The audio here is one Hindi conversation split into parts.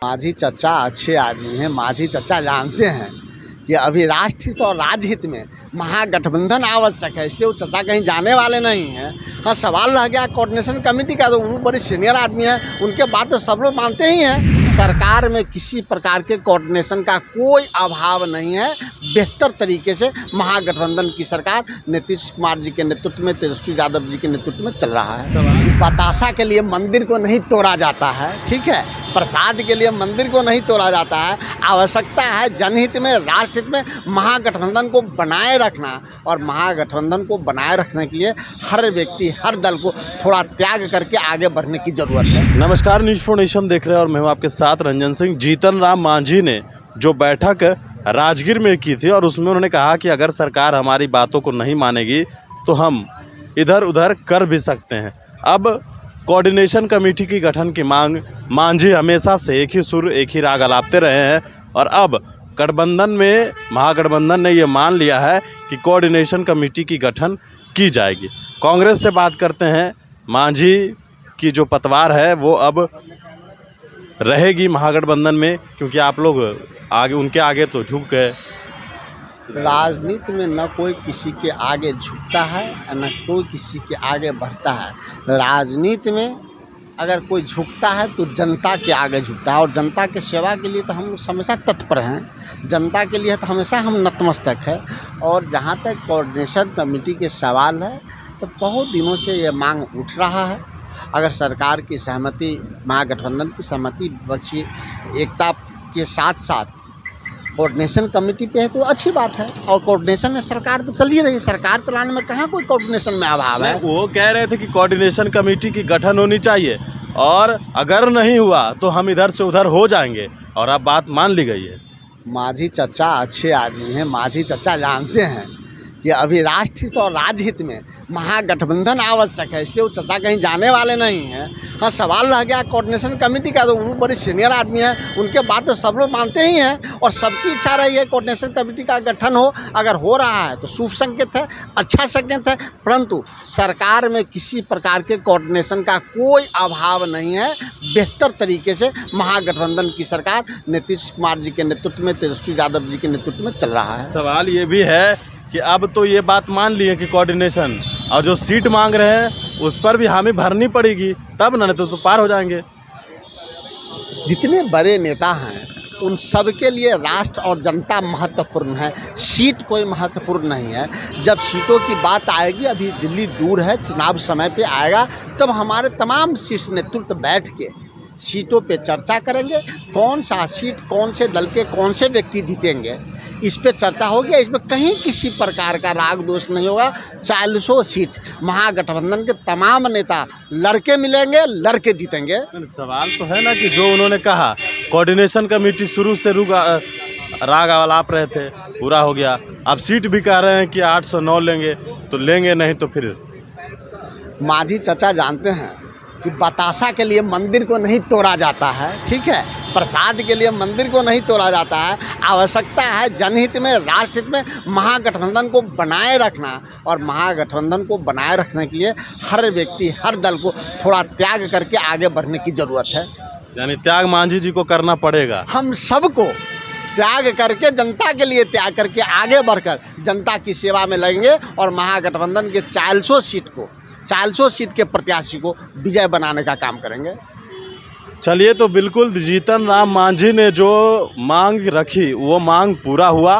माझी चचा अच्छे आदमी हैं। माझी चचा जानते हैं कि अभी राष्ट्रहित और राज्यहित में महागठबंधन आवश्यक है, इसलिए वो चचा कहीं जाने वाले नहीं हैं। हाँ, सवाल रह गया कोऑर्डिनेशन कमेटी का, तो वो बड़े सीनियर आदमी हैं, उनके बात तो सब लोग मानते ही हैं। सरकार में किसी प्रकार के कोऑर्डिनेशन का कोई अभाव नहीं है। बेहतर तरीके से महागठबंधन की सरकार नीतीश कुमार जी के नेतृत्व में, तेजस्वी यादव जी के नेतृत्व में चल रहा है। बताशा के लिए मंदिर को नहीं तोड़ा जाता है, ठीक है, प्रसाद के लिए मंदिर को नहीं तोड़ा जाता है। आवश्यकता है जनहित में, राष्ट्रहित में महागठबंधन को बनाए रखना, और महागठबंधन को बनाए रखने के लिए हर व्यक्ति, हर दल को थोड़ा त्याग करके आगे बढ़ने की ज़रूरत है। नमस्कार, न्यूज़ फॉर नेशन देख रहे हैं और मैं हूं आपके साथ रंजन सिंह। जीतन राम मांझी ने जो बैठक राजगीर में की थी और उसमें उन्होंने कहा कि अगर सरकार हमारी बातों को नहीं मानेगी तो हम इधर उधर कर भी सकते हैं। अब कोऑर्डिनेशन कमेटी की गठन की मांग मांझी हमेशा से एक ही सुर एक ही राग अलापते रहे हैं, और अब गठबंधन में महागठबंधन ने ये मान लिया है कि कोऑर्डिनेशन कमेटी की गठन की जाएगी। कांग्रेस से बात करते हैं। मांझी की जो पतवार है वो अब रहेगी महागठबंधन में, क्योंकि आप लोग आगे, उनके आगे तो झुक गए। राजनीति में न कोई किसी के आगे झुकता है, न कोई किसी के आगे बढ़ता है। राजनीति में अगर कोई झुकता है तो जनता के आगे झुकता है, और जनता के सेवा के लिए तो हम हमेशा तत्पर हैं। जनता के लिए तो हमेशा हम नतमस्तक हैं। और जहाँ तक कोऑर्डिनेशन कमेटी के सवाल है, तो बहुत दिनों से ये मांग उठ रहा है। अगर सरकार की सहमति, महागठबंधन की सहमति बची, एकता के साथ साथ कोऑर्डिनेशन कमेटी पे है तो अच्छी बात है। और कोऑर्डिनेशन में सरकार तो चल ही रही है, सरकार चलाने में कहाँ कोई कोऑर्डिनेशन में अभाव है। वो कह रहे थे कि कोऑर्डिनेशन कमेटी की गठन होनी चाहिए, और अगर नहीं हुआ तो हम इधर से उधर हो जाएंगे, और अब बात मान ली गई है। माझी चचा अच्छे आदमी हैं। माझी चचा जानते हैं कि अभी राष्ट्रहित और राज्यहित में महागठबंधन आवश्यक है, इसलिए वो चचा कहीं जाने वाले नहीं हैं। हाँ, सवाल रह गया कोऑर्डिनेशन कमेटी का, तो वो बड़े सीनियर आदमी हैं, उनके बात तो सब लोग मानते ही हैं। और सबकी इच्छा रही है कोऑर्डिनेशन कमेटी का गठन हो। अगर हो रहा है तो शुभ संकेत है, अच्छा संकेत है, परंतु सरकार में किसी प्रकार के कोऑर्डिनेशन का कोई अभाव नहीं है। बेहतर तरीके से महागठबंधन की सरकार नीतीश कुमार जी के नेतृत्व में, तेजस्वी यादव जी के नेतृत्व में चल रहा है। सवाल ये भी है कि अब तो ये बात मान ली है कि कोऑर्डिनेशन, और जो सीट मांग रहे हैं उस पर भी हमें भरनी पड़ेगी, तब ना, नहीं तो पार हो जाएंगे। जितने बड़े नेता हैं उन सब के लिए राष्ट्र और जनता महत्वपूर्ण है, सीट कोई महत्वपूर्ण नहीं है। जब सीटों की बात आएगी, अभी दिल्ली दूर है, चुनाव समय पे आएगा, तब हमारे तमाम शीर्ष नेतृत्व बैठ के सीटों पे चर्चा करेंगे। कौन सा सीट, कौन से दल के कौन से व्यक्ति जीतेंगे, इस पे चर्चा होगी। इसमें कहीं किसी प्रकार का राग दोष नहीं होगा। 400 सीट महागठबंधन के तमाम नेता लड़के मिलेंगे, लड़के जीतेंगे। सवाल तो है ना कि जो उन्होंने कहा कोऑर्डिनेशन कमेटी शुरू से राग आलाप रहे थे, पूरा हो गया। अब सीट भी कह रहे हैं कि 809 लेंगे, तो लेंगे नहीं तो फिर। माझी चचा जानते हैं कि बताशा के लिए मंदिर को नहीं तोड़ा जाता है, ठीक है, प्रसाद के लिए मंदिर को नहीं तोड़ा जाता है। आवश्यकता है जनहित में, राष्ट्रहित में महागठबंधन को बनाए रखना, और महागठबंधन को बनाए रखने के लिए हर व्यक्ति, हर दल को थोड़ा त्याग करके आगे बढ़ने की ज़रूरत है। यानी त्याग मांझी जी को करना पड़ेगा। हम सबको त्याग करके, जनता के लिए त्याग करके आगे बढ़कर जनता की सेवा में लगेंगे, और महागठबंधन के 400 सीट के प्रत्याशी को विजय बनाने का काम करेंगे। चलिए, तो बिल्कुल जीतन राम मांझी ने जो मांग रखी वो मांग पूरा हुआ।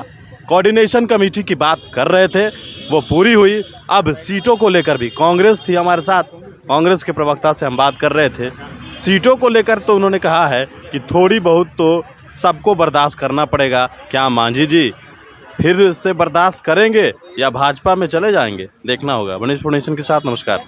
कोऑर्डिनेशन कमेटी की बात कर रहे थे, वो पूरी हुई। अब सीटों को लेकर भी कांग्रेस थी हमारे साथ, कांग्रेस के प्रवक्ता से हम बात कर रहे थे। सीटों को लेकर तो उन्होंने कहा है कि थोड़ी बहुत तो सबको बर्दाश्त करना पड़ेगा। क्या मांझी जी फिर से बर्दाश्त करेंगे या भाजपा में चले जाएंगे, देखना होगा। न्यूज़ फॉर नेशन के साथ नमस्कार।